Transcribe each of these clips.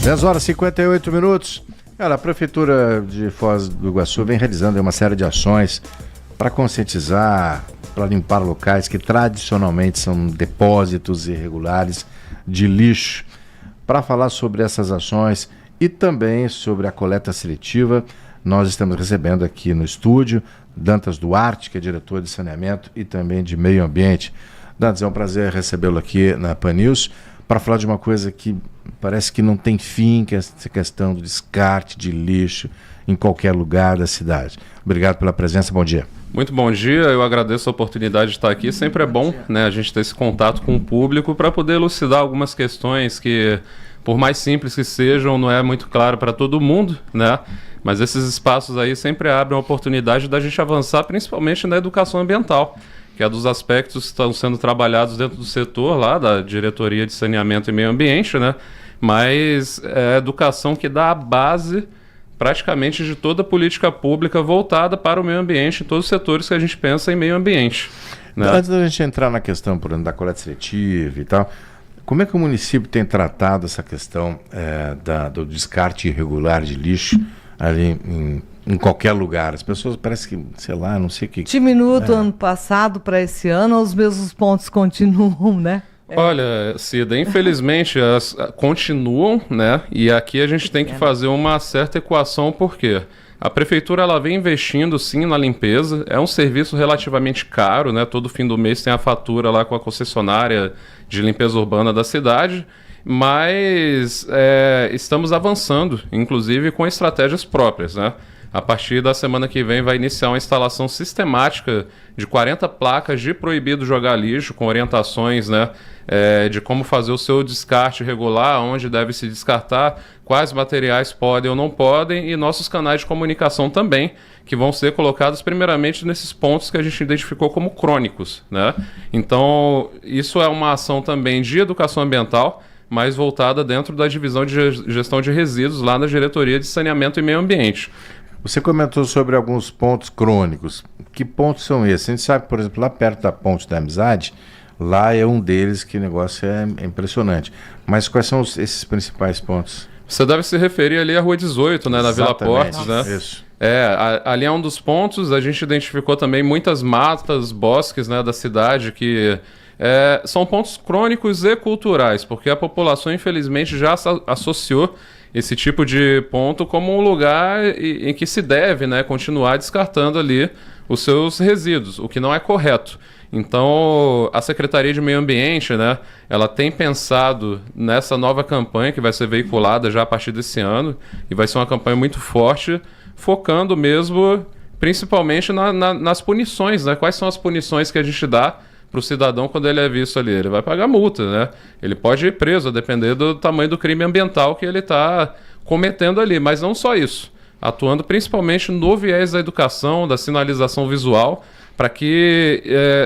10 horas e 58 minutos. Cara, a Prefeitura de Foz do Iguaçu vem realizando uma série de ações para conscientizar, para limpar locais que tradicionalmente são depósitos irregulares de lixo. Para falar sobre essas ações e também sobre a coleta seletiva, nós estamos recebendo aqui no estúdio Dantas Duarte, que é diretor de saneamento e também de meio ambiente. Dantas, é um prazer recebê-lo aqui na Pan News para falar de uma coisa que parece que não tem fim, que é essa questão do descarte de lixo em qualquer lugar da cidade. Obrigado pela presença, bom dia. Muito bom dia, eu agradeço a oportunidade de estar aqui. Sempre é bom, né, a gente ter esse contato com o público para poder elucidar algumas questões que, por mais simples que sejam, não é muito claro para todo mundo, né? Mas esses espaços aí sempre abrem a oportunidade da gente avançar, principalmente na educação ambiental, que é dos aspectos que estão sendo trabalhados dentro do setor lá, da Diretoria de Saneamento e Meio Ambiente, né? Mas é a educação que dá a base praticamente de toda a política pública voltada para o meio ambiente, em todos os setores que a gente pensa em meio ambiente, né? Antes da gente entrar na questão, por exemplo, da coleta seletiva e tal, como é que o município tem tratado essa questão do descarte irregular de lixo ali em qualquer lugar? As pessoas parecem que, sei lá, não sei o que... Diminuiu do ano passado para esse ano, ou os mesmos pontos continuam, né? Olha, Cida, infelizmente elas continuam, né? E aqui a gente tem que fazer uma certa equação, porque a prefeitura ela vem investindo sim na limpeza, é um serviço relativamente caro, né? Todo fim do mês tem a fatura lá com a concessionária de limpeza urbana da cidade, mas estamos avançando, inclusive com estratégias próprias, né? A partir da semana que vem vai iniciar uma instalação sistemática de 40 placas de proibido jogar lixo, com orientações, né, de como fazer o seu descarte regular, onde deve se descartar, quais materiais podem ou não podem, e nossos canais de comunicação também, que vão ser colocados primeiramente nesses pontos que a gente identificou como crônicos, né? Então, isso é uma ação também de educação ambiental, mais voltada dentro da divisão de gestão de resíduos lá na Diretoria de Saneamento e Meio Ambiente. Você comentou sobre alguns pontos crônicos. Que pontos são esses? A gente sabe, por exemplo, lá perto da Ponte da Amizade, lá é um deles que o negócio é impressionante. Mas quais são esses principais pontos? Você deve se referir ali à Rua 18, né, na Vila Portes, né? Isso. Ali é um dos pontos. A gente identificou também muitas matas, bosques, né, da cidade que são pontos crônicos e culturais, porque a população, infelizmente, já associou esse tipo de ponto como um lugar em que se deve, né, continuar descartando ali os seus resíduos, o que não é correto. Então, a Secretaria de Meio Ambiente, né, ela tem pensado nessa nova campanha que vai ser veiculada já a partir desse ano, e vai ser uma campanha muito forte, focando mesmo, principalmente nas punições, né? Quais são as punições que a gente dá para o cidadão quando ele é visto ali? Ele vai pagar multa, né? Ele pode ir preso, a depender do tamanho do crime ambiental que ele está cometendo ali. Mas não só isso, atuando principalmente no viés da educação, da sinalização visual, para que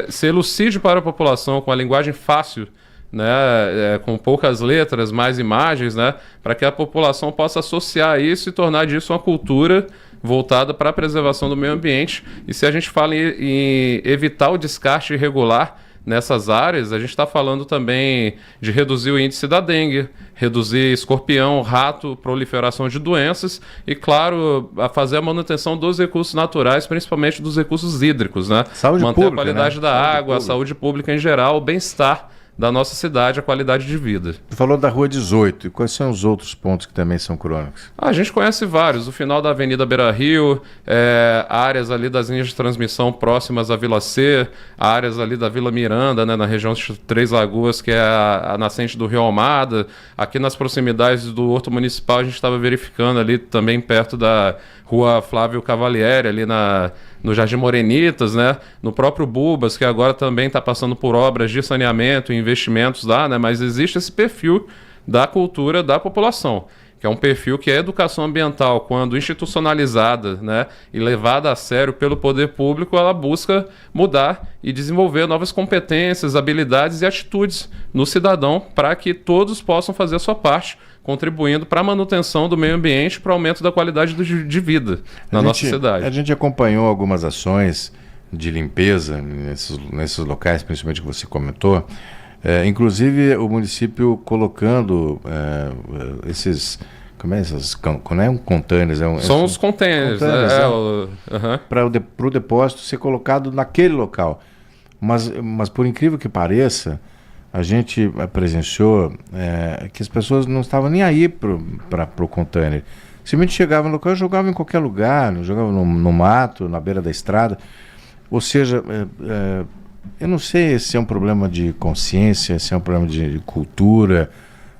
se elucide para a população com a linguagem fácil, né, com poucas letras, mais imagens, né, para que a população possa associar isso e tornar disso uma cultura voltada para a preservação do meio ambiente. E se a gente fala em evitar o descarte irregular nessas áreas, a gente está falando também de reduzir o índice da dengue, reduzir escorpião, rato, proliferação de doenças e, claro, a fazer a manutenção dos recursos naturais, principalmente dos recursos hídricos, né? Saúde manter pública, a qualidade, né, da água, pública. A saúde pública em geral, o bem-estar da nossa cidade, a qualidade de vida. Você falou da Rua 18, e quais são os outros pontos que também são crônicos? A gente conhece vários, o final da Avenida Beira Rio, áreas ali das linhas de transmissão próximas à Vila C, áreas ali da Vila Miranda, né, na região de Três Lagoas, que é a nascente do Rio Almada. Aqui nas proximidades do Horto Municipal, a gente estava verificando ali também perto da Rua Flávio Cavalieri, ali no Jardim Morenitas, né? No próprio Bubas, que agora também está passando por obras de saneamento e investimentos lá, né? Mas existe esse perfil da cultura da população, que é um perfil que a educação ambiental, quando institucionalizada, né, e levada a sério pelo poder público, ela busca mudar e desenvolver novas competências, habilidades e atitudes no cidadão para que todos possam fazer a sua parte, contribuindo para a manutenção do meio ambiente e para o aumento da qualidade de vida na nossa cidade. A gente acompanhou algumas ações de limpeza nesses locais, principalmente que você comentou. Inclusive o município colocando esses... Como é essas? Não é um containers, São os containers, né? Para o depósito ser colocado naquele local. Mas por incrível que pareça, a gente presenciou que as pessoas não estavam nem aí para o container. Simplesmente chegavam no local e jogavam em qualquer lugar, jogavam no mato, na beira da estrada. Ou seja, eu não sei se é um problema de consciência, se é um problema de cultura,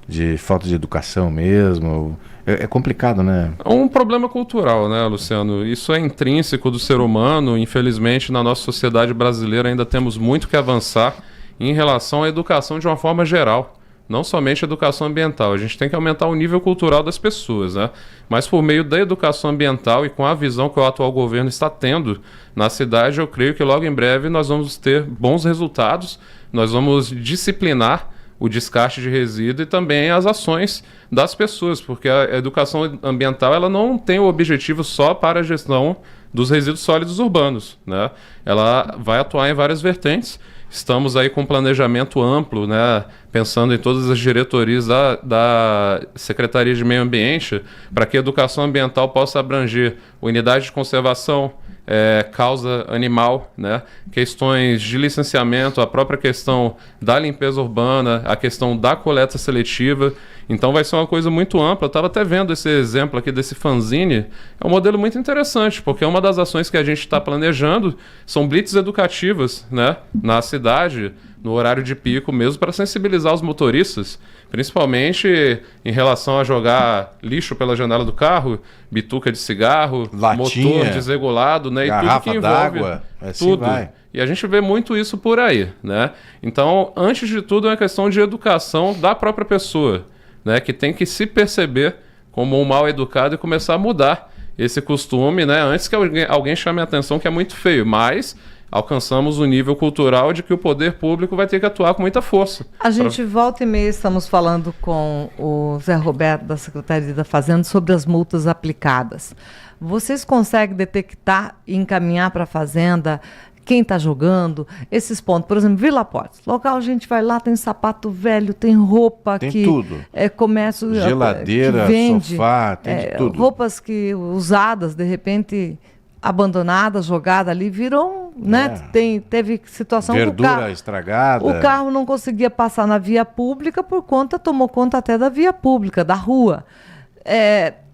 de falta de educação mesmo. É complicado, né? É um problema cultural, né, Luciano? Isso é intrínseco do ser humano. Infelizmente, na nossa sociedade brasileira ainda temos muito que avançar em relação à educação de uma forma geral. Não somente a educação ambiental. A gente tem que aumentar o nível cultural das pessoas, né? Mas por meio da educação ambiental e com a visão que o atual governo está tendo na cidade, eu creio que logo em breve nós vamos ter bons resultados, nós vamos disciplinar o descarte de resíduo e também as ações das pessoas, porque a educação ambiental ela não tem o objetivo só para a gestão dos resíduos sólidos urbanos, né? Ela vai atuar em várias vertentes. Estamos aí com um planejamento amplo, né, pensando em todas as diretorias da Secretaria de Meio Ambiente, para que a educação ambiental possa abranger unidade de conservação, causa animal, né, questões de licenciamento, a própria questão da limpeza urbana, a questão da coleta seletiva. Então vai ser uma coisa muito ampla. Eu estava até vendo esse exemplo aqui desse fanzine. É um modelo muito interessante, porque uma das ações que a gente está planejando são blitz educativas, né, na cidade, no horário de pico mesmo, para sensibilizar os motoristas, principalmente em relação a jogar lixo pela janela do carro, bituca de cigarro, latinha, motor desregulado, né, e tudo que envolve d'água, assim tudo. Vai. E a gente vê muito isso por aí, né? Então, antes de tudo, é uma questão de educação da própria pessoa, né, que tem que se perceber como um mal educado e começar a mudar esse costume, né, antes que alguém chame a atenção que é muito feio, mas alcançamos o nível cultural de que o poder público vai ter que atuar com muita força. A gente volta e meia, estamos falando com o Zé Roberto da Secretaria da Fazenda sobre as multas aplicadas. Vocês conseguem detectar e encaminhar para a Fazenda quem está jogando, esses pontos? Por exemplo, Vila Portes. Local, a gente vai lá, tem sapato velho, tem roupa tem que... tudo. Comércio geladeira, que vende, sofá, tem de tudo. Roupas que usadas, de repente abandonadas, jogadas ali, viram, né? Teve situação verdura do carro estragada. O carro não conseguia passar na via pública tomou conta até da via pública, da rua.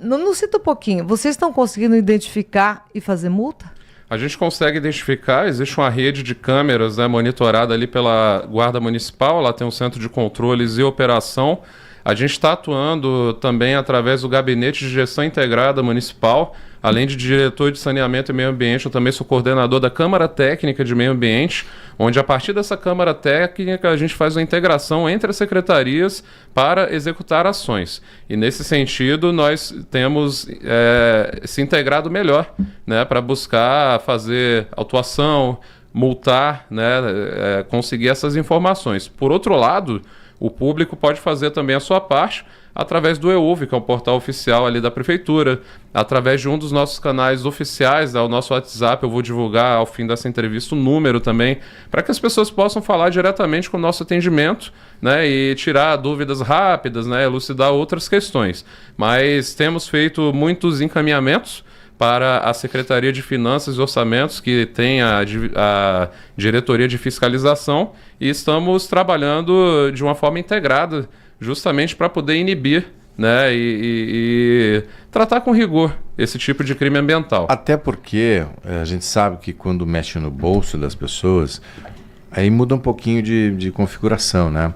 Não cita um pouquinho, vocês estão conseguindo identificar e fazer multa? A gente consegue identificar, existe uma rede de câmeras, né, monitorada ali pela Guarda Municipal, lá tem um centro de controles e operação. A gente está atuando também através do Gabinete de Gestão Integrada Municipal, além de diretor de Saneamento e Meio Ambiente, eu também sou coordenador da Câmara Técnica de Meio Ambiente, onde a partir dessa Câmara Técnica a gente faz uma integração entre as secretarias para executar ações. E nesse sentido nós temos se integrado melhor, né, para buscar fazer autuação, multar, né, conseguir essas informações. Por outro lado, o público pode fazer também a sua parte através do EUV, que é o portal oficial ali da Prefeitura, através de um dos nossos canais oficiais, o nosso WhatsApp. Eu vou divulgar ao fim dessa entrevista o número também, para que as pessoas possam falar diretamente com o nosso atendimento, né, e tirar dúvidas rápidas, né, elucidar outras questões. Mas temos feito muitos encaminhamentos para a Secretaria de Finanças e Orçamentos, que tem a Diretoria de Fiscalização, e estamos trabalhando de uma forma integrada, justamente para poder inibir, né, e tratar com rigor esse tipo de crime ambiental. Até porque a gente sabe que quando mexe no bolso das pessoas, aí muda um pouquinho de configuração, né?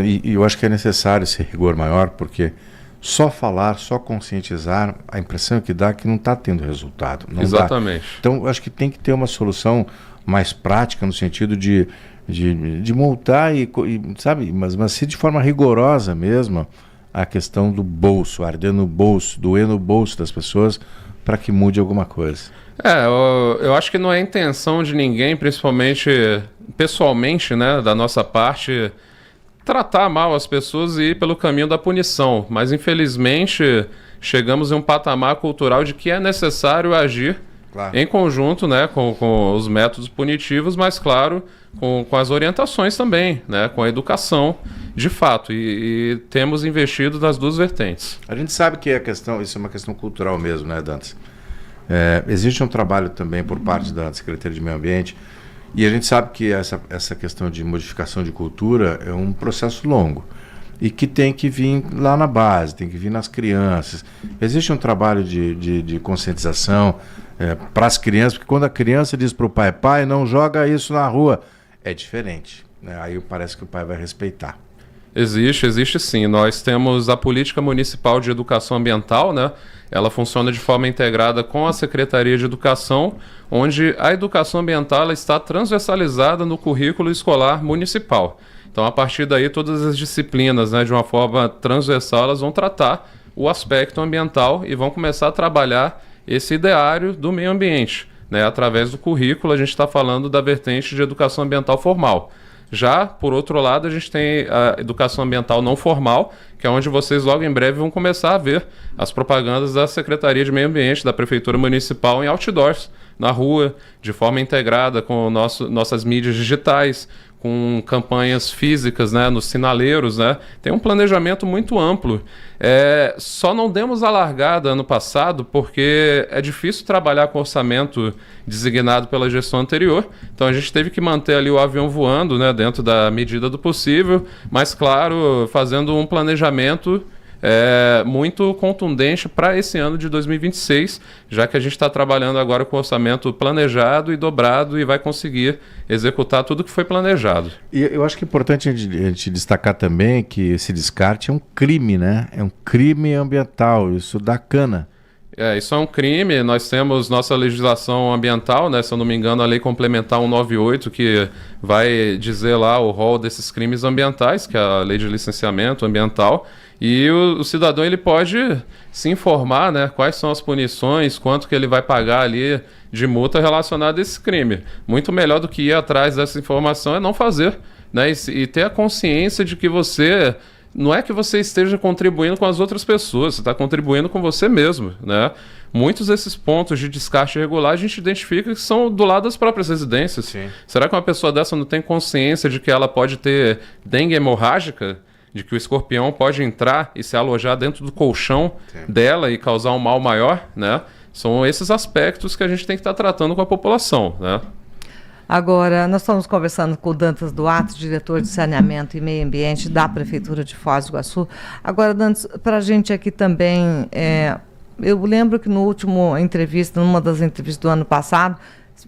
E eu acho que é necessário esse rigor maior, porque só falar, só conscientizar, a impressão que dá é que não está tendo resultado. Não Exatamente. Dá. Então, eu acho que tem que ter uma solução mais prática, no sentido de multar sabe, mas se de forma rigorosa mesmo, a questão do bolso, arder no bolso, doer no bolso das pessoas, para que mude alguma coisa. Eu acho que não é intenção de ninguém, principalmente pessoalmente, né, da nossa parte, tratar mal as pessoas e ir pelo caminho da punição, mas infelizmente chegamos em um patamar cultural de que é necessário agir Claro. Em conjunto, né, com os métodos punitivos, mas, claro, com as orientações também, né, com a educação, de fato. E temos investido nas duas vertentes. A gente sabe que isso é uma questão cultural mesmo, né, Dantas? Existe um trabalho também por parte da Secretaria de Meio Ambiente, e a gente sabe que essa questão de modificação de cultura é um processo longo e que tem que vir lá na base, tem que vir nas crianças. Existe um trabalho de conscientização para as crianças, porque quando a criança diz para o pai, não joga isso na rua, é diferente, né? Aí parece que o pai vai respeitar. Existe sim. Nós temos a Política Municipal de Educação Ambiental, né? Ela funciona de forma integrada com a Secretaria de Educação, onde a educação ambiental ela está transversalizada no currículo escolar municipal. Então, a partir daí, todas as disciplinas, né, de uma forma transversal, elas vão tratar o aspecto ambiental e vão começar a trabalhar esse ideário do meio ambiente, né? Através do currículo, a gente está falando da vertente de educação ambiental formal. Já, por outro lado, a gente tem a educação ambiental não formal, que é onde vocês logo em breve vão começar a ver as propagandas da Secretaria de Meio Ambiente, da Prefeitura Municipal em outdoors, na rua, de forma integrada com nossas mídias digitais, com campanhas físicas, né, nos sinaleiros, né? Tem um planejamento muito amplo. Só não demos a largada ano passado porque é difícil trabalhar com orçamento designado pela gestão anterior. Então a gente teve que manter ali o avião voando, né, dentro da medida do possível, mas claro, fazendo um planejamento muito contundente para esse ano de 2026, já que a gente está trabalhando agora com orçamento planejado e dobrado e vai conseguir executar tudo que foi planejado. E eu acho que é importante a gente destacar também que esse descarte é um crime, né? É um crime ambiental, isso dá cana. Isso é um crime. Nós temos nossa legislação ambiental, né? Se eu não me engano, a Lei Complementar 198, que vai dizer lá o rol desses crimes ambientais, que é a Lei de Licenciamento Ambiental. E o cidadão ele pode se informar, né, quais são as punições, quanto que ele vai pagar ali de multa relacionada a esse crime. Muito melhor do que ir atrás dessa informação é não fazer, né, e ter a consciência de que você... Não é que você esteja contribuindo com as outras pessoas, você está contribuindo com você mesmo, né? Muitos desses pontos de descarte irregular a gente identifica que são do lado das próprias residências. Sim. Será que uma pessoa dessa não tem consciência de que ela pode ter dengue hemorrágica? De que o escorpião pode entrar e se alojar dentro do colchão dela e causar um mal maior, né? São esses aspectos que a gente tem que estar tratando com a população, né? Agora, nós estamos conversando com o Dantas Duarte, diretor de Saneamento e Meio Ambiente da Prefeitura de Foz do Iguaçu. Agora, Dantas, para a gente aqui também, eu lembro que numa das entrevistas do ano passado,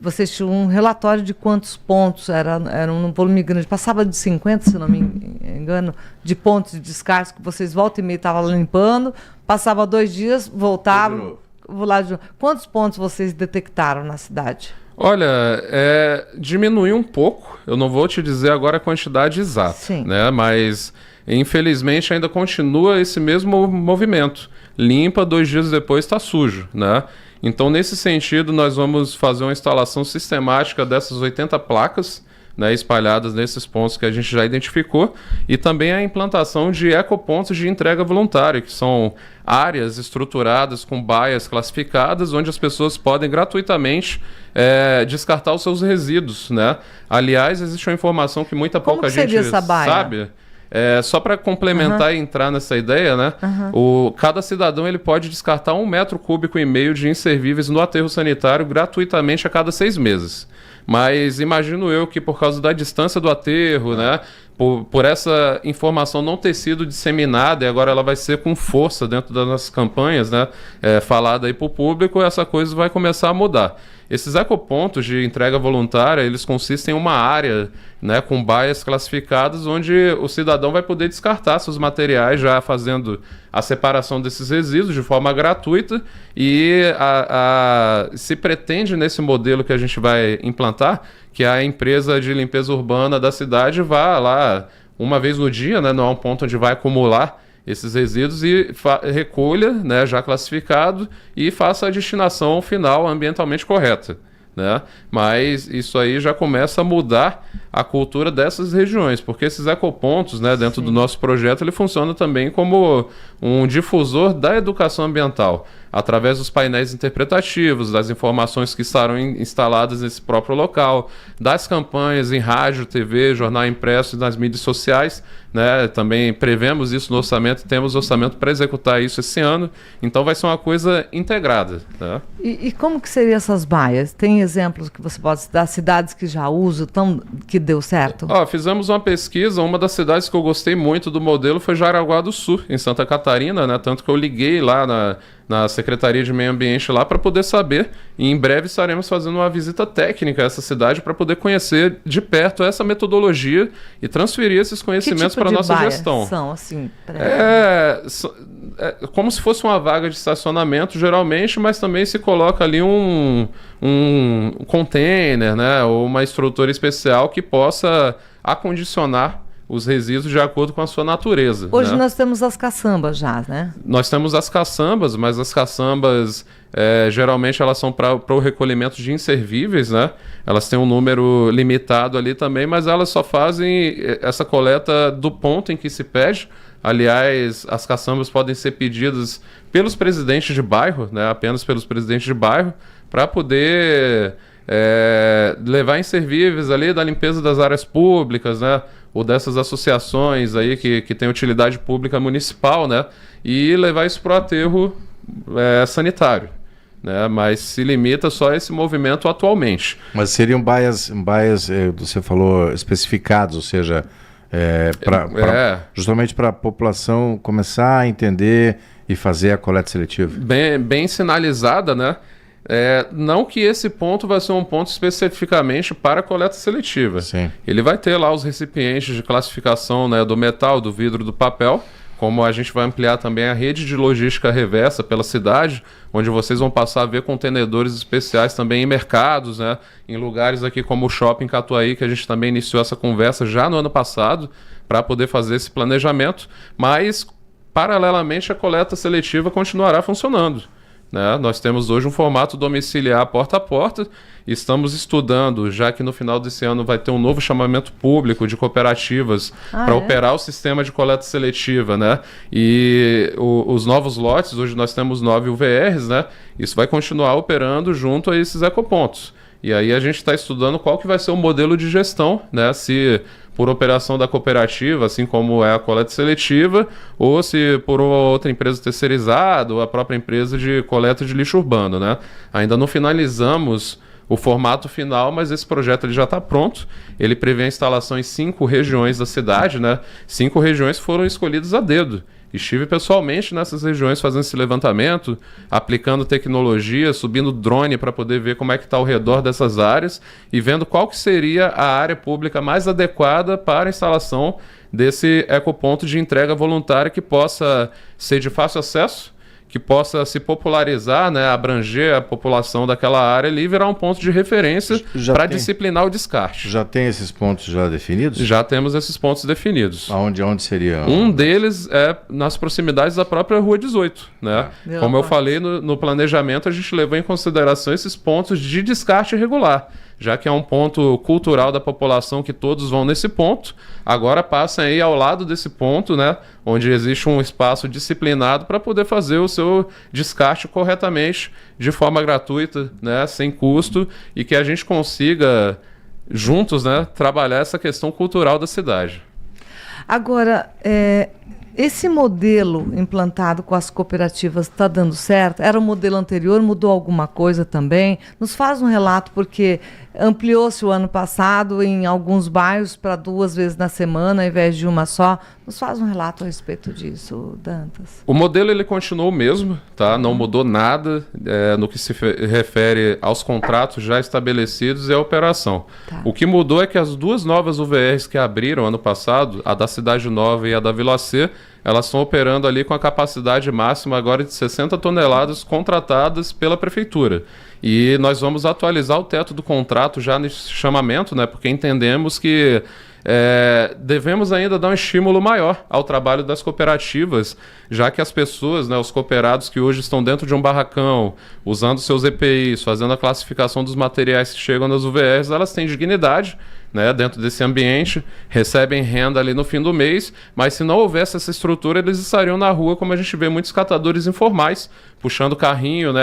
vocês tinham um relatório de quantos pontos, era um volume grande, passava de 50, se não me engano, de pontos de descarte que vocês volta e meia estavam limpando, passava 2 dias, voltavam, lá de novo. Quantos pontos vocês detectaram na cidade? Olha, diminuiu um pouco, eu não vou te dizer agora a quantidade exata, Sim. né? Mas infelizmente ainda continua esse mesmo movimento. Limpa, 2 dias depois está sujo, né? Então, nesse sentido, nós vamos fazer uma instalação sistemática dessas 80 placas, né, espalhadas nesses pontos que a gente já identificou, e também a implantação de ecopontos de entrega voluntária, que são áreas estruturadas com baias classificadas, onde as pessoas podem gratuitamente descartar os seus resíduos, né? Aliás, existe uma informação que pouca gente essa baia? sabe. Só para complementar e entrar nessa ideia, né? Cada cidadão ele pode descartar 1,5 metro cúbico de inservíveis no aterro sanitário gratuitamente a cada 6 meses. Mas imagino eu que por causa da distância do aterro, né? Por essa informação não ter sido disseminada e agora ela vai ser com força dentro das nossas campanhas, né? Falada aí para o público, essa coisa vai começar a mudar. Esses ecopontos de entrega voluntária, eles consistem em uma área, né, com baias classificadas, onde o cidadão vai poder descartar seus materiais, já fazendo a separação desses resíduos de forma gratuita, e se pretende nesse modelo que a gente vai implantar, que a empresa de limpeza urbana da cidade vá lá uma vez no dia, né, não é um ponto onde vai acumular esses resíduos e recolha, né, já classificado, e faça a destinação final ambientalmente correta, né? Mas isso aí já começa a mudar a cultura dessas regiões, porque esses ecopontos, né, dentro do nosso projeto, ele funciona também como um difusor da educação ambiental, através dos painéis interpretativos, das informações que estarão instaladas nesse próprio local, das campanhas em rádio, TV, jornal impresso e nas mídias sociais, né? Também prevemos isso no orçamento, temos orçamento para executar isso esse ano, então vai ser uma coisa integrada. Né? E como que seriam essas baias? Tem exemplos que você pode dar, cidades que já usam, que deu certo? Fizemos uma pesquisa, uma das cidades que eu gostei muito do modelo foi Jaraguá do Sul, em Santa Catarina, né? Tanto que eu liguei lá na Secretaria de Meio Ambiente lá para poder saber, e em breve estaremos fazendo uma visita técnica a essa cidade para poder conhecer de perto essa metodologia e transferir esses conhecimentos para a nossa gestão. São, assim, como se fosse uma vaga de estacionamento, geralmente, mas também se coloca ali um container, né, ou uma estrutura especial que possa acondicionar os resíduos de acordo com a sua natureza. Hoje, né? nós temos as caçambas já, né? Nós temos as caçambas, mas as caçambas geralmente elas são para o recolhimento de inservíveis, né? Elas têm um número limitado ali também, mas elas só fazem essa coleta do ponto em que se pede. Aliás, as caçambas podem ser pedidas pelos presidentes de bairro, né? Apenas pelos presidentes de bairro, para poder levar inservíveis ali da limpeza das áreas públicas, né? Ou dessas associações aí que tem utilidade pública municipal, né? E levar isso para o aterro sanitário, né? Mas se limita só a esse movimento atualmente. Mas seriam baias, você falou, especificados, ou seja, justamente para a população começar a entender e fazer a coleta seletiva. Bem sinalizada, né? Não que esse ponto vai ser um ponto especificamente para a coleta seletiva. Sim. Ele vai ter lá os recipientes de classificação, né, do metal, do vidro, do papel, como a gente vai ampliar também a rede de logística reversa pela cidade, onde vocês vão passar a ver contenedores especiais também em mercados, né, em lugares aqui como o Shopping Catuaí, que a gente também iniciou essa conversa já no ano passado, para poder fazer esse planejamento, mas paralelamente a coleta seletiva continuará funcionando. Né? Nós temos hoje um formato domiciliar porta a porta, estamos estudando, já que no final desse ano vai ter um novo chamamento público de cooperativas para operar o sistema de coleta seletiva, né? E os novos lotes, hoje nós temos 9 UVRs, né? Isso vai continuar operando junto a esses ecopontos. E aí a gente está estudando qual que vai ser o modelo de gestão, né? Se por operação da cooperativa, assim como é a coleta seletiva, ou se por uma outra empresa terceirizada, ou a própria empresa de coleta de lixo urbano, né? Ainda não finalizamos o formato final, mas esse projeto ele já está pronto. Ele prevê a instalação em 5 regiões da cidade, né? 5 regiões foram escolhidas a dedo. Estive pessoalmente nessas regiões fazendo esse levantamento, aplicando tecnologia, subindo drone para poder ver como é que está ao redor dessas áreas e vendo qual que seria a área pública mais adequada para a instalação desse ecoponto de entrega voluntária que possa ser de fácil acesso, que possa se popularizar, né, abranger a população daquela área ali e virar um ponto de referência para disciplinar o descarte. Já tem esses pontos já definidos? Já temos esses pontos definidos. Onde seria? Um deles é nas proximidades da própria Rua 18. Né? Como eu falei no planejamento, a gente levou em consideração esses pontos de descarte irregular. Já que é um ponto cultural da população que todos vão nesse ponto, agora passam aí ao lado desse ponto, né, onde existe um espaço disciplinado para poder fazer o seu descarte corretamente, de forma gratuita, né, sem custo, e que a gente consiga, juntos, né, trabalhar essa questão cultural da cidade. Agora, esse modelo implantado com as cooperativas está dando certo? Era o modelo anterior, mudou alguma coisa também? Nos faz um relato, porque ampliou-se o ano passado em alguns bairros para 2 vezes na semana, ao invés de uma só. Nos faz um relato a respeito disso, Dantas. O modelo ele continuou o mesmo, tá? Não mudou nada no que se refere aos contratos já estabelecidos e à operação. Tá. O que mudou é que as 2 novas UVRs que abriram ano passado, a da Cidade Nova e a da Vila C, elas estão operando ali com a capacidade máxima agora de 60 toneladas contratadas pela prefeitura. E nós vamos atualizar o teto do contrato já nesse chamamento, né? Porque entendemos que devemos ainda dar um estímulo maior ao trabalho das cooperativas, já que as pessoas, né, os cooperados que hoje estão dentro de um barracão, usando seus EPIs, fazendo a classificação dos materiais que chegam nas UVRs, elas têm dignidade, né, dentro desse ambiente, recebem renda ali no fim do mês, mas se não houvesse essa estrutura, eles estariam na rua, como a gente vê muitos catadores informais, puxando carrinho, né,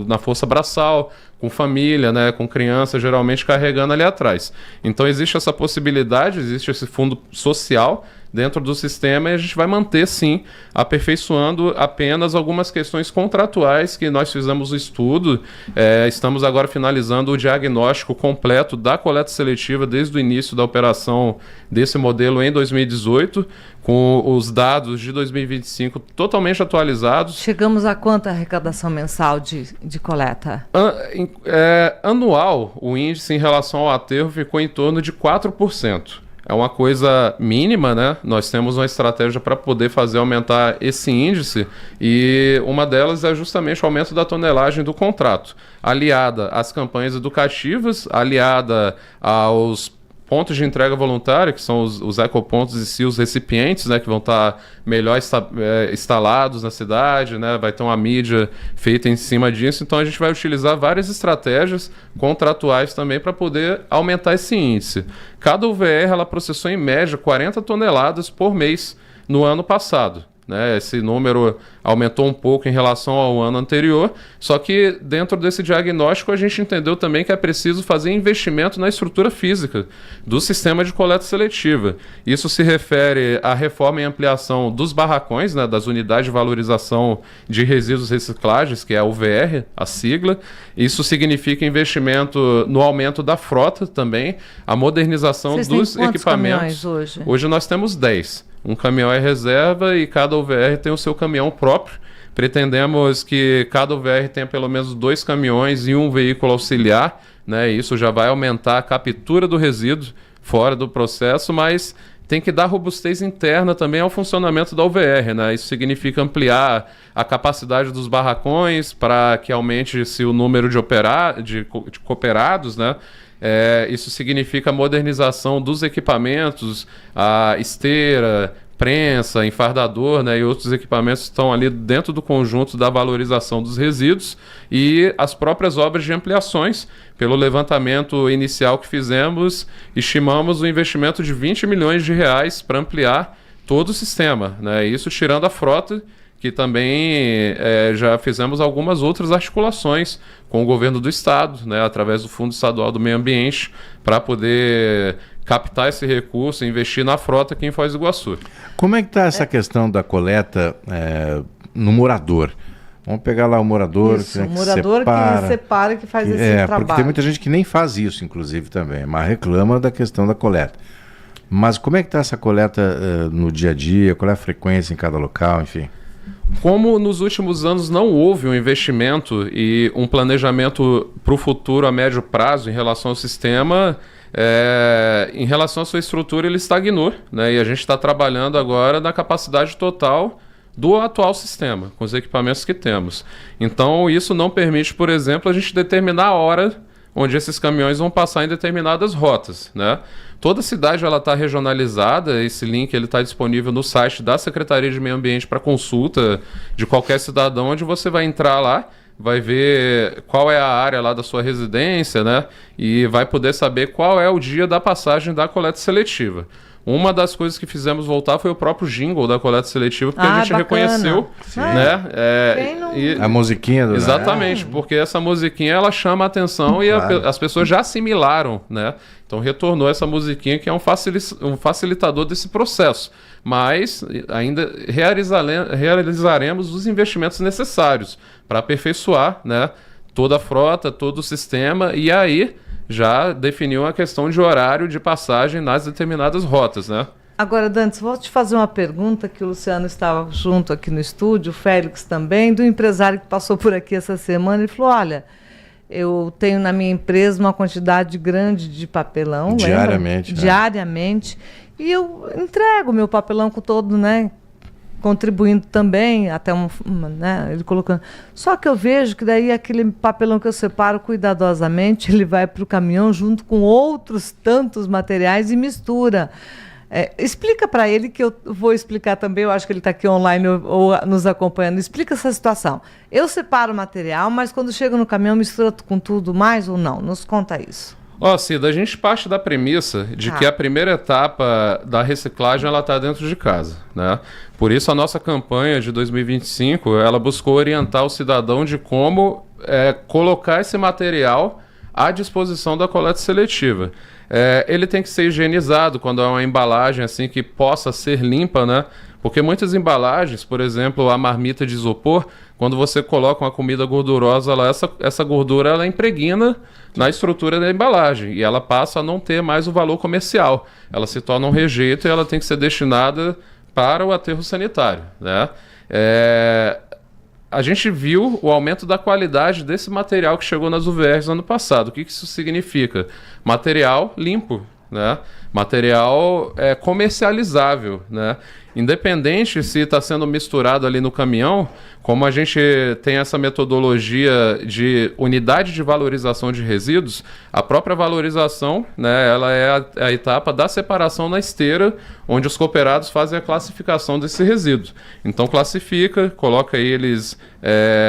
na força braçal, com família, né, com criança, geralmente carregando ali atrás. Então existe essa possibilidade, existe esse fundo social dentro do sistema e a gente vai manter, sim, aperfeiçoando apenas algumas questões contratuais que nós fizemos o estudo. Estamos agora finalizando o diagnóstico completo da coleta seletiva desde o início da operação desse modelo em 2018, com os dados de 2025 totalmente atualizados. Chegamos a quanta arrecadação mensal de coleta? Anual, o índice em relação ao aterro ficou em torno de 4%. É uma coisa mínima, né? Nós temos uma estratégia para poder fazer aumentar esse índice e uma delas é justamente o aumento da tonelagem do contrato, aliada às campanhas educativas, aliada aos pontos de entrega voluntária, que são os ecopontos e sim os recipientes, né, que vão estar melhor instalados na cidade, né, vai ter uma mídia feita em cima disso. Então a gente vai utilizar várias estratégias contratuais também para poder aumentar esse índice. Cada UVR ela processou em média 40 toneladas por mês no ano passado. Né, esse número aumentou um pouco em relação ao ano anterior, só que dentro desse diagnóstico a gente entendeu também que é preciso fazer investimento na estrutura física do sistema de coleta seletiva. Isso se refere à reforma e ampliação dos barracões, né, das unidades de valorização de resíduos recicláveis, que é a UVR, a sigla. Isso significa investimento no aumento da frota também, a modernização dos equipamentos. Hoje nós temos 10. Um caminhão é reserva e cada UVR tem o seu caminhão próprio. Pretendemos que cada UVR tenha pelo menos 2 caminhões e um veículo auxiliar, né? Isso já vai aumentar a captura do resíduo fora do processo, mas tem que dar robustez interna também ao funcionamento da UVR, né? Isso significa ampliar a capacidade dos barracões para que aumente-se o número de cooperados, né? Isso significa a modernização dos equipamentos, a esteira, prensa, enfardador, né, e outros equipamentos que estão ali dentro do conjunto da valorização dos resíduos e as próprias obras de ampliações. Pelo levantamento inicial que fizemos, estimamos um investimento de R$20 milhões para ampliar todo o sistema, né, isso tirando a frota, que também já fizemos algumas outras articulações com o governo do estado, né, através do Fundo Estadual do Meio Ambiente, para poder captar esse recurso e investir na frota aqui em Foz do Iguaçu. Como é que está essa questão da coleta no morador? Vamos pegar lá o morador, isso, o morador que separa, que faz esse trabalho. Porque tem muita gente que nem faz isso, inclusive, também, mas reclama da questão da coleta. Mas como é que está essa coleta no dia a dia? Qual é a frequência em cada local, enfim? Como nos últimos anos não houve um investimento e um planejamento para o futuro a médio prazo em relação ao sistema, em relação à sua estrutura ele estagnou, né? E a gente está trabalhando agora na capacidade total do atual sistema, com os equipamentos que temos. Então isso não permite, por exemplo, a gente determinar a hora onde esses caminhões vão passar em determinadas rotas, né? Toda cidade ela está regionalizada, esse link ele está disponível no site da Secretaria de Meio Ambiente para consulta de qualquer cidadão, onde você vai entrar lá, vai ver qual é a área lá da sua residência, né? E vai poder saber qual é o dia da passagem da coleta seletiva. Uma das coisas que fizemos voltar foi o próprio jingle da coleta seletiva, porque a gente bacana. reconheceu, né? A musiquinha do... Exatamente, porque essa musiquinha ela chama a atenção e claro. As pessoas já assimilaram, né? Então retornou essa musiquinha que é um facilitador desse processo. Mas ainda realizaremos os investimentos necessários para aperfeiçoar, né, toda a frota, todo o sistema, e aí já definiu a questão de horário de passagem nas determinadas rotas, né? Agora, Dantes, vou te fazer uma pergunta que o Luciano estava junto aqui no estúdio, o Félix também, do empresário que passou por aqui essa semana. Ele falou, olha, eu tenho na minha empresa uma quantidade grande de papelão, diariamente, lembra? Diariamente, e eu entrego meu papelão com todo, né, contribuindo também, até né, ele colocando. Só que eu vejo que daí aquele papelão que eu separo cuidadosamente, ele vai para o caminhão junto com outros tantos materiais e mistura. Explica para ele, que eu vou explicar também, eu acho que ele está aqui online ou nos acompanhando. Explica essa situação. Eu separo o material, mas quando chega no caminhão mistura com tudo mais ou não? Nos conta isso. Ó, Cida, a gente parte da premissa de que a primeira etapa da reciclagem ela está dentro de casa, né? Por isso a nossa campanha de 2025 ela buscou orientar o cidadão de como colocar esse material à disposição da coleta seletiva. Ele tem que ser higienizado quando é uma embalagem assim que possa ser limpa, né? Porque muitas embalagens, por exemplo, a marmita de isopor, quando você coloca uma comida gordurosa lá, essa gordura ela impregna na estrutura da embalagem e ela passa a não ter mais o valor comercial. Ela se torna um rejeito e ela tem que ser destinada para o aterro sanitário, né? A gente viu o aumento da qualidade desse material que chegou nas UVRs ano passado. O que isso significa? Material limpo, né? Material comercializável, né? Independente se está sendo misturado ali no caminhão, como a gente tem essa metodologia de unidade de valorização de resíduos, a própria valorização, né, ela é a etapa da separação na esteira, onde os cooperados fazem a classificação desse resíduo. Então classifica, coloca eles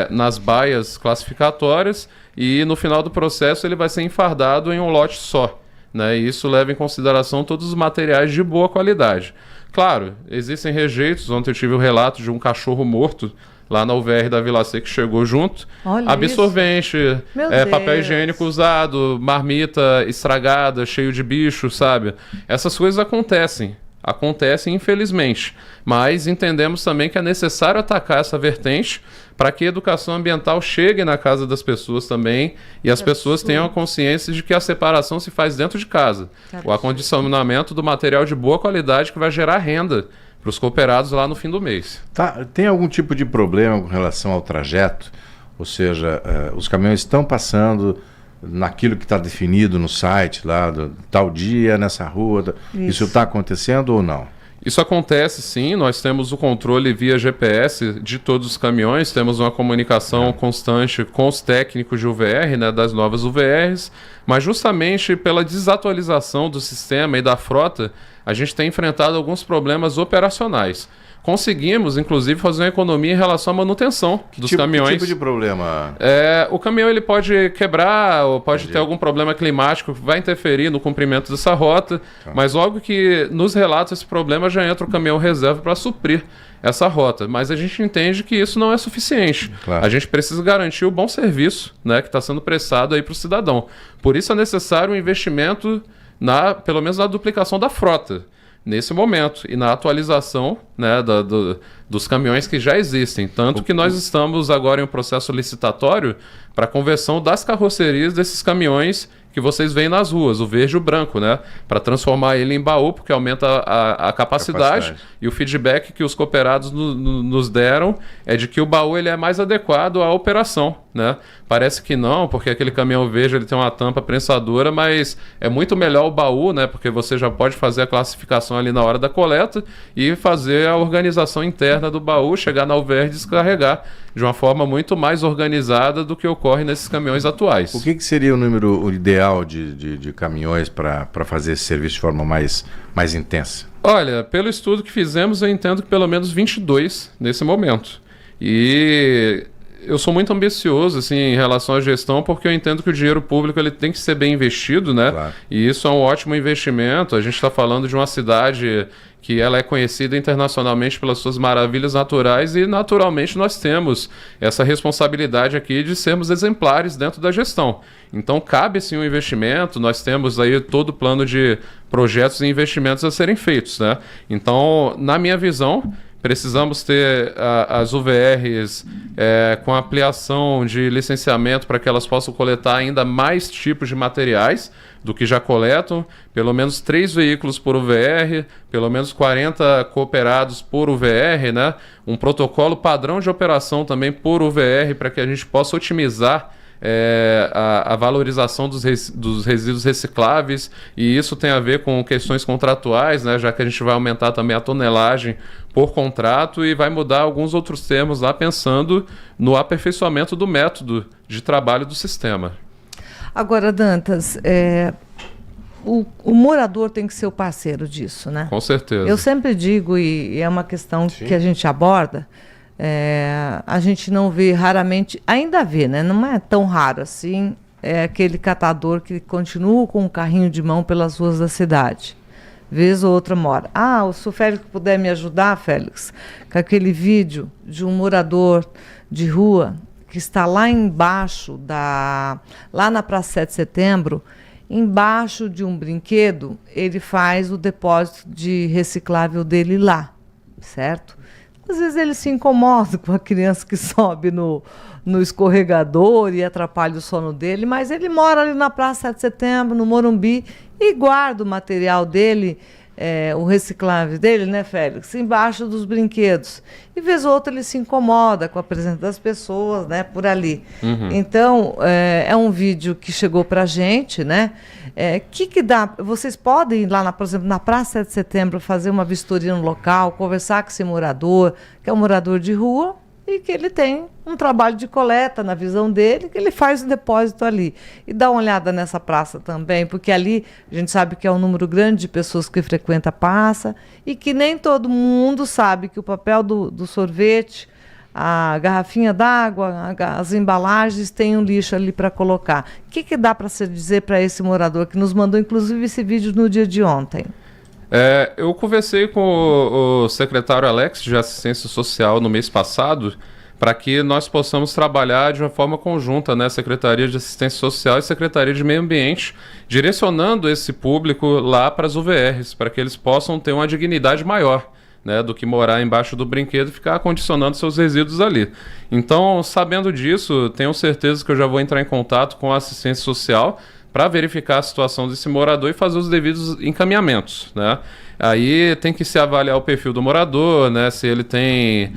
nas baias classificatórias e no final do processo ele vai ser enfardado em um lote só, né? E isso leva em consideração todos os materiais de boa qualidade. Claro, existem rejeitos. Ontem eu tive o relato de um cachorro morto lá na UVR da Vila C que chegou junto. Olha absorvente, papel higiênico usado, marmita estragada, cheio de bicho, sabe? Essas coisas acontecem, infelizmente. Mas entendemos também que é necessário atacar essa vertente para que a educação ambiental chegue na casa das pessoas também e as pessoas tenham a consciência de que a separação se faz dentro de casa. O acondicionamento do material de boa qualidade que vai gerar renda para os cooperados lá no fim do mês. Tem algum tipo de problema com relação ao trajeto? Ou seja, os caminhões estão passando naquilo que está definido no site lá, tal dia, nessa rua, isso está acontecendo ou não? Isso acontece sim, nós temos o controle via GPS de todos os caminhões, temos uma comunicação constante com os técnicos de UVR, né, das novas UVRs, mas justamente pela desatualização do sistema e da frota, a gente tem enfrentado alguns problemas operacionais. Conseguimos, inclusive, fazer uma economia em relação à manutenção dos caminhões. Que tipo de problema? O caminhão ele pode quebrar ou pode ter algum problema climático que vai interferir no cumprimento dessa rota, mas logo que nos relatos esse problema já entra o caminhão reserva para suprir essa rota. Mas a gente entende que isso não é suficiente. Claro. A gente precisa garantir o bom serviço, né, que está sendo prestado aí para o cidadão. Por isso é necessário um investimento, pelo menos na duplicação da frota. Nesse momento, e na atualização, né, dos caminhões que já existem. Tanto que nós estamos agora em um processo licitatório para a conversão das carrocerias desses caminhões que vocês veem nas ruas, o verde e o branco, né? Para transformar ele em baú, porque aumenta a capacidade. E o feedback que os cooperados nos deram é de que o baú ele é mais adequado à operação, né? Parece que não, porque aquele caminhão verde ele tem uma tampa prensadora, mas é muito melhor o baú, né? Porque você já pode fazer a classificação ali na hora da coleta e fazer a organização interna do baú, chegar na UVR e descarregar de uma forma muito mais organizada do que ocorre nesses caminhões atuais. O que seria o número ideal de caminhões para fazer esse serviço de forma mais intensa? Olha, pelo estudo que fizemos, eu entendo que pelo menos 22 nesse momento. E eu sou muito ambicioso assim, em relação à gestão, porque eu entendo que o dinheiro público ele tem que ser bem investido, né? Claro. E isso é um ótimo investimento. A gente está falando de uma cidade que ela é conhecida internacionalmente pelas suas maravilhas naturais e, naturalmente, nós temos essa responsabilidade aqui de sermos exemplares dentro da gestão. Então, cabe sim um investimento, nós temos aí todo o plano de projetos e investimentos a serem feitos, né? Então, na minha visão, precisamos ter as UVRs com ampliação de licenciamento para que elas possam coletar ainda mais tipos de materiais do que já coletam, pelo menos 3 veículos por UVR, pelo menos 40 cooperados por UVR, né? Um protocolo padrão de operação também por UVR para que a gente possa otimizar a valorização dos resíduos recicláveis, e isso tem a ver com questões contratuais, né, já que a gente vai aumentar também a tonelagem por contrato e vai mudar alguns outros termos lá, pensando no aperfeiçoamento do método de trabalho do sistema. Agora, Dantas, o morador tem que ser o parceiro disso, né? Com certeza. Eu sempre digo, e é uma questão que a gente aborda, a gente não vê raramente, ainda vê, né? Não é tão raro assim, é aquele catador que continua com um carrinho de mão pelas ruas da cidade. Vez ou outra mora. Se o Félix puder me ajudar, Félix, com aquele vídeo de um morador de rua que está lá embaixo, lá na Praça 7 de Setembro, embaixo de um brinquedo, ele faz o depósito de reciclável dele lá, certo? Às vezes ele se incomoda com a criança que sobe no escorregador e atrapalha o sono dele, mas ele mora ali na Praça 7 de Setembro, no Morumbi, e guarda o material dele, o reciclável dele, né, Félix, embaixo dos brinquedos. E vez ou outra ele se incomoda com a presença das pessoas, né, por ali. Uhum. Então, é um vídeo que chegou pra gente, né? Que dá? Vocês podem ir lá, por exemplo, na Praça 7 de Setembro, fazer uma vistoria no local, conversar com esse morador, que é um morador de rua, e que ele tem um trabalho de coleta na visão dele, que ele faz o depósito ali. E dá uma olhada nessa praça também, porque ali a gente sabe que é um número grande de pessoas que frequenta a praça e que nem todo mundo sabe que o papel do sorvete, a garrafinha d'água, as embalagens, tem um lixo ali para colocar. O que dá para se dizer para esse morador que nos mandou, inclusive, esse vídeo no dia de ontem? Eu conversei com o secretário Alex de Assistência Social no mês passado para que nós possamos trabalhar de uma forma conjunta, né, Secretaria de Assistência Social e Secretaria de Meio Ambiente, direcionando esse público lá para as UVRs, para que eles possam ter uma dignidade maior, né, do que morar embaixo do brinquedo e ficar condicionando seus resíduos ali. Então, sabendo disso, tenho certeza que eu já vou entrar em contato com a assistência social para verificar a situação desse morador e fazer os devidos encaminhamentos, né? Aí tem que se avaliar o perfil do morador, né? Se ele tem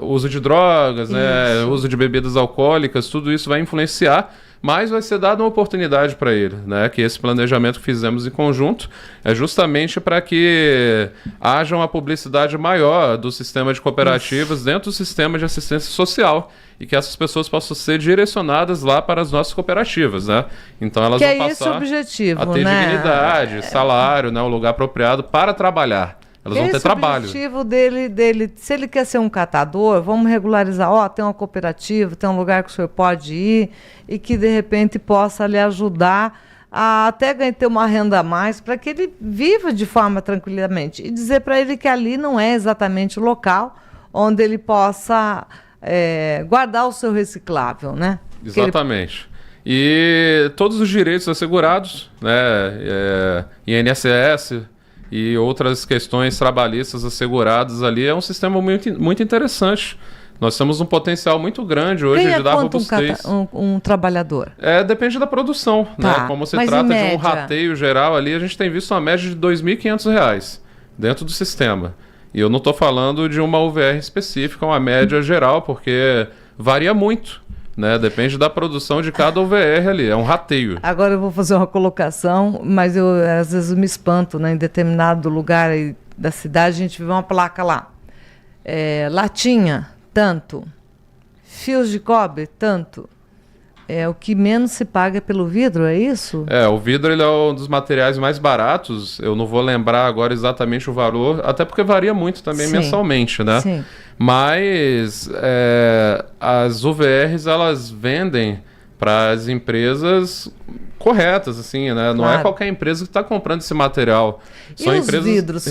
uso de drogas, né? Uso de bebidas alcoólicas, tudo isso vai influenciar, mas vai ser dada uma oportunidade para ele, né? Que esse planejamento que fizemos em conjunto é justamente para que haja uma publicidade maior do sistema de cooperativas dentro do sistema de assistência social e que essas pessoas possam ser direcionadas lá para as nossas cooperativas, né? Então elas vão passar esse o objetivo, a ter dignidade, salário, né? Um lugar apropriado para trabalhar. Elas vão ter trabalho. Esse objetivo dele, se ele quer ser um catador, vamos regularizar, tem uma cooperativa, tem um lugar que o senhor pode ir e que de repente possa lhe ajudar a até ter uma renda a mais para que ele viva de forma tranquilamente. E dizer para ele que ali não é exatamente o local onde ele possa guardar o seu reciclável, né? Exatamente. E todos os direitos assegurados, né? INSS e outras questões trabalhistas asseguradas ali, é um sistema muito, muito interessante. Nós temos um potencial muito grande hoje de dar robustez. Um trabalhador? Depende da produção, né? Como se trata de um rateio geral ali, a gente tem visto uma média de R$ 2.500 dentro do sistema. E eu não estou falando de uma UVR específica, uma média geral, porque varia muito, né? Depende da produção de cada UVR ali, é um rateio. Agora eu vou fazer uma colocação, mas eu às vezes me espanto, né? Em determinado lugar aí da cidade, a gente vê uma placa lá. Latinha, tanto. Fios de cobre, tanto. O que menos se paga pelo vidro, é isso? O vidro ele é um dos materiais mais baratos. Eu não vou lembrar agora exatamente o valor, até porque varia muito também mensalmente, né? Sim. Mas as UVRs, elas vendem para as empresas corretas, assim, né? Não é qualquer empresa que está comprando esse material. São empresas... os vidros?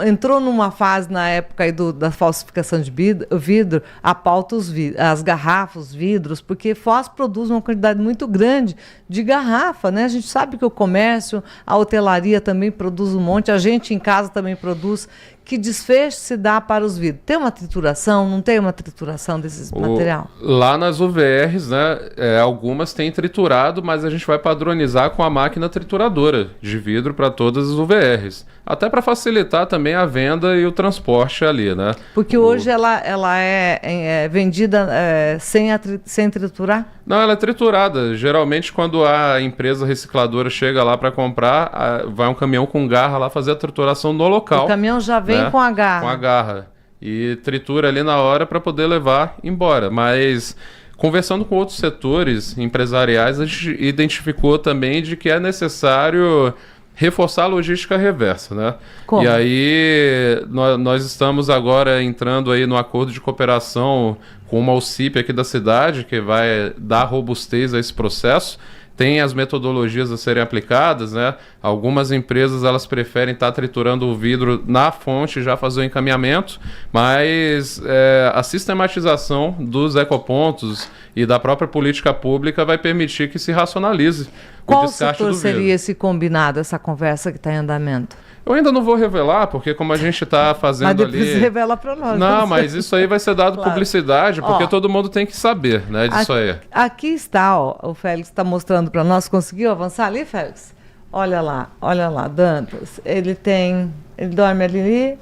Entrou numa fase na época aí da falsificação de vidro, a pauta as garrafas, os vidros, porque Foz produz uma quantidade muito grande de garrafa, né? A gente sabe que o comércio, a hotelaria também produz um monte, a gente em casa também produz. Que desfecho se dá para os vidros? Tem uma trituração? Não tem uma trituração desses material? Lá nas UVRs, né, algumas têm triturado, mas a gente vai padronizar com a máquina trituradora de vidro para todas as UVRs. Até para facilitar também a venda e o transporte ali, né? Porque hoje ela é vendida sem triturar? Não, ela é triturada. Geralmente, quando a empresa recicladora chega lá para comprar, vai um caminhão com garra lá fazer a trituração no local. O caminhão já vem com a garra. Com a garra. E tritura ali na hora para poder levar embora. Mas, conversando com outros setores empresariais, a gente identificou também de que é necessário reforçar a logística reversa, né? Como? E aí nós estamos agora entrando aí no acordo de cooperação com uma OCIP aqui da cidade, que vai dar robustez a esse processo. Tem as metodologias a serem aplicadas, né? Algumas empresas elas preferem estar triturando o vidro na fonte e já fazer o encaminhamento, mas a sistematização dos ecopontos e da própria política pública vai permitir que se racionalize Qual o descarte setor do vidro. seria esse combinado, essa conversa que está em andamento? Eu ainda não vou revelar, porque como a gente está fazendo Mas depois ali... revela para nós. Não, mas isso aí vai ser dado Claro. publicidade, porque Ó, todo mundo tem que saber, né, disso aí. Aqui está, ó, o Félix está mostrando para nós. Conseguiu avançar ali, Félix? Olha lá, Dantas. Ele dorme ali,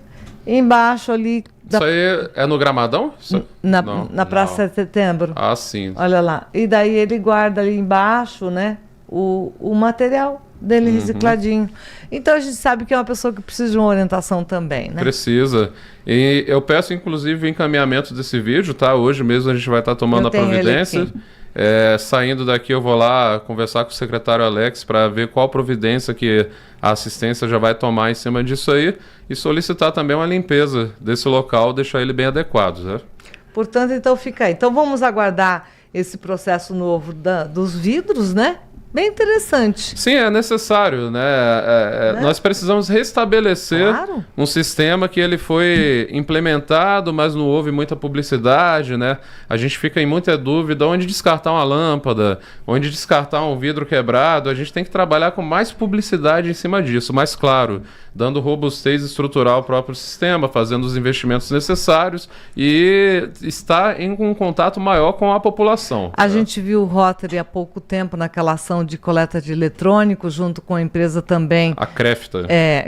embaixo ali, Isso aí é no Gramadão? Não. na Praça de Setembro. Ah, sim. Olha lá. E daí ele guarda ali embaixo, né, o material dele recicladinho. Então a gente sabe que é uma pessoa que precisa de uma orientação também, né? Precisa. E eu peço, inclusive, o encaminhamento desse vídeo, tá? Hoje mesmo a gente vai estar tomando Eu a tenho ele providência. aqui. Saindo daqui eu vou lá conversar com o secretário Alex para ver qual providência que a assistência já vai tomar em cima disso aí e solicitar também uma limpeza desse local, deixar ele bem adequado, né? Portanto, então fica aí. Então vamos aguardar esse processo novo dos vidros, né? Bem interessante. Sim, é necessário, né? Nós precisamos restabelecer Claro. um sistema que ele foi implementado, mas não houve muita publicidade, né? A gente fica em muita dúvida onde descartar uma lâmpada, onde descartar um vidro quebrado. A gente tem que trabalhar com mais publicidade em cima disso, mais claro, dando robustez estrutural ao próprio sistema, fazendo os investimentos necessários e estar em um contato maior com a população. A gente viu o Rotary há pouco tempo naquela ação de coleta de eletrônicos, junto com a empresa também. A Crefta.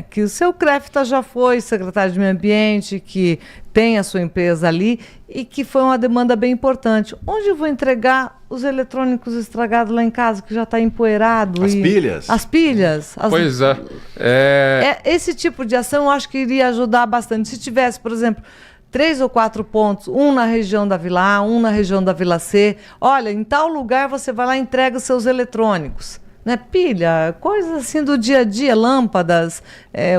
Que o seu Crefta já foi secretário de Meio Ambiente, que tem a sua empresa ali e que foi uma demanda bem importante. Onde eu vou entregar os eletrônicos estragados lá em casa, que já está empoeirado? As pilhas. As pilhas. Pois é. Esse tipo de ação eu acho que iria ajudar bastante. Se tivesse, por exemplo, 3 ou 4 pontos, um na região da Vila A, um na região da Vila C. Olha, em tal lugar você vai lá e entrega os seus eletrônicos. Né? Pilha, coisas assim do dia a dia, lâmpadas,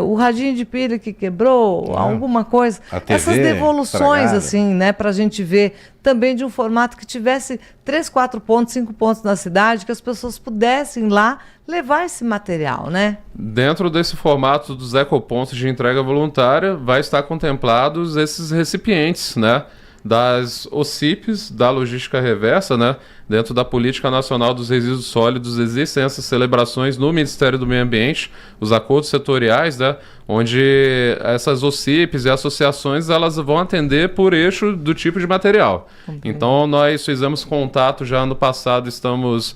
o radinho de pilha que quebrou, alguma coisa. A TV Essas devoluções, estragada. assim, né, para a gente ver também de um formato que tivesse 3, 4 pontos, 5 pontos na cidade, que as pessoas pudessem lá levar esse material, né? Dentro desse formato dos ecopontos de entrega voluntária, vai estar contemplados esses recipientes, né? Das OCIPs, da logística reversa, né? Dentro da Política Nacional dos Resíduos Sólidos, existem essas celebrações no Ministério do Meio Ambiente, os acordos setoriais, né? Onde essas OCIPs e associações elas vão atender por eixo do tipo de material. Então, nós fizemos contato já no passado, estamos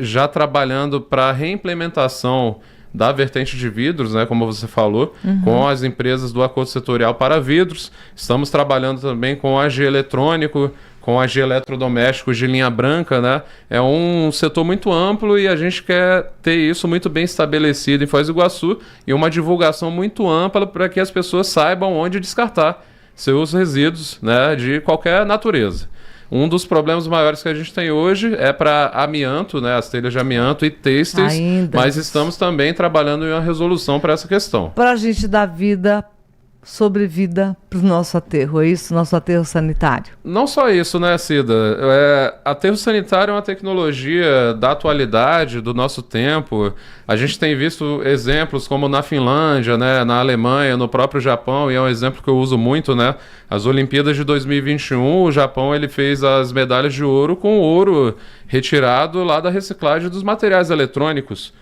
já trabalhando para a reimplementação da vertente de vidros, né, como você falou, com as empresas do acordo setorial para vidros. Estamos trabalhando também com AG eletrônico, com AG eletrodomésticos de linha branca, né? É um setor muito amplo e a gente quer ter isso muito bem estabelecido em Foz do Iguaçu e uma divulgação muito ampla para que as pessoas saibam onde descartar seus resíduos, né, de qualquer natureza. Um dos problemas maiores que a gente tem hoje é para amianto, né, as telhas de amianto e têxteis, mas estamos também trabalhando em uma resolução para essa questão. Para a gente dar vida, sobrevida para o nosso aterro, é isso? Nosso aterro sanitário. Não só isso, né, Cida? Aterro sanitário é uma tecnologia da atualidade, do nosso tempo. A gente tem visto exemplos como na Finlândia, né, na Alemanha, no próprio Japão, e é um exemplo que eu uso muito, né? As Olimpíadas de 2021, o Japão ele fez as medalhas de ouro com ouro retirado lá da reciclagem dos materiais eletrônicos.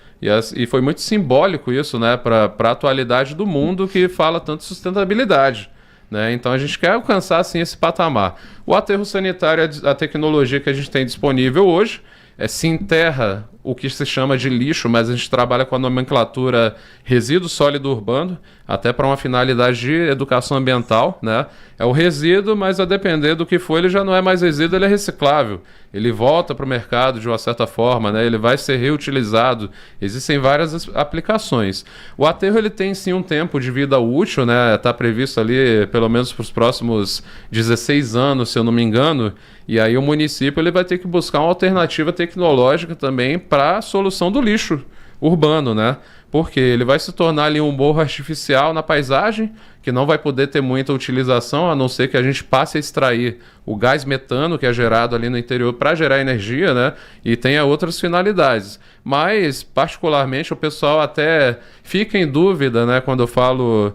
E foi muito simbólico isso, né, para a atualidade do mundo que fala tanto de sustentabilidade. Né? Então a gente quer alcançar assim, esse patamar. O aterro sanitário é a tecnologia que a gente tem disponível hoje. Se enterra o que se chama de lixo, mas a gente trabalha com a nomenclatura resíduo sólido urbano, até para uma finalidade de educação ambiental, né? É o resíduo, mas a depender do que for, ele já não é mais resíduo, ele é reciclável. Ele volta para o mercado de uma certa forma, né? Ele vai ser reutilizado. Existem várias aplicações. O aterro ele tem sim um tempo de vida útil, né? Está previsto ali pelo menos para os próximos 16 anos, se eu não me engano. E aí o município ele vai ter que buscar uma alternativa tecnológica também para a solução do lixo urbano, né? Porque ele vai se tornar ali um morro artificial na paisagem, que não vai poder ter muita utilização, a não ser que a gente passe a extrair o gás metano que é gerado ali no interior para gerar energia, né? E tenha outras finalidades. Mas, particularmente, o pessoal até fica em dúvida, né? Quando eu falo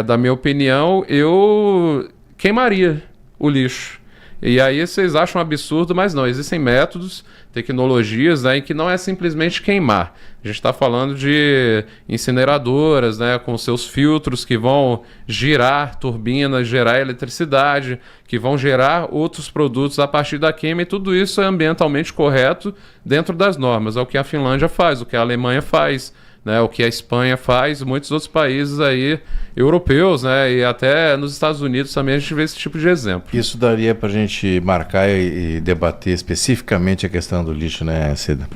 da minha opinião, eu queimaria o lixo. E aí vocês acham um absurdo, mas não, existem métodos, tecnologias, né, em que não é simplesmente queimar. A gente está falando de incineradoras, né, com seus filtros que vão girar turbinas, gerar eletricidade, que vão gerar outros produtos a partir da queima, e tudo isso é ambientalmente correto dentro das normas. É o que a Finlândia faz, o que a Alemanha faz, né, o que a Espanha faz, muitos outros países aí europeus, né, e até nos Estados Unidos também a gente vê esse tipo de exemplo. Isso daria para a gente marcar e debater especificamente a questão do lixo, né, Cida?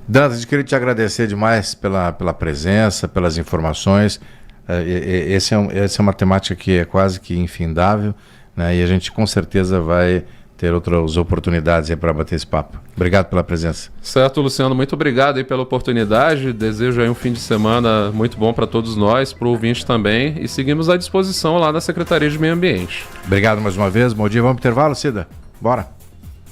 Dantas, eu queria te agradecer demais pela presença, pelas informações. Essa é uma temática que é quase que infindável, né, e a gente com certeza vai ter outras oportunidades aí para bater esse papo. Obrigado pela presença. Certo, Luciano, muito obrigado aí pela oportunidade. Desejo aí um fim de semana muito bom para todos nós, para o ouvinte também, e seguimos à disposição lá na Secretaria de Meio Ambiente. Obrigado mais uma vez, bom dia. Vamos pro intervalo, Cida? Bora.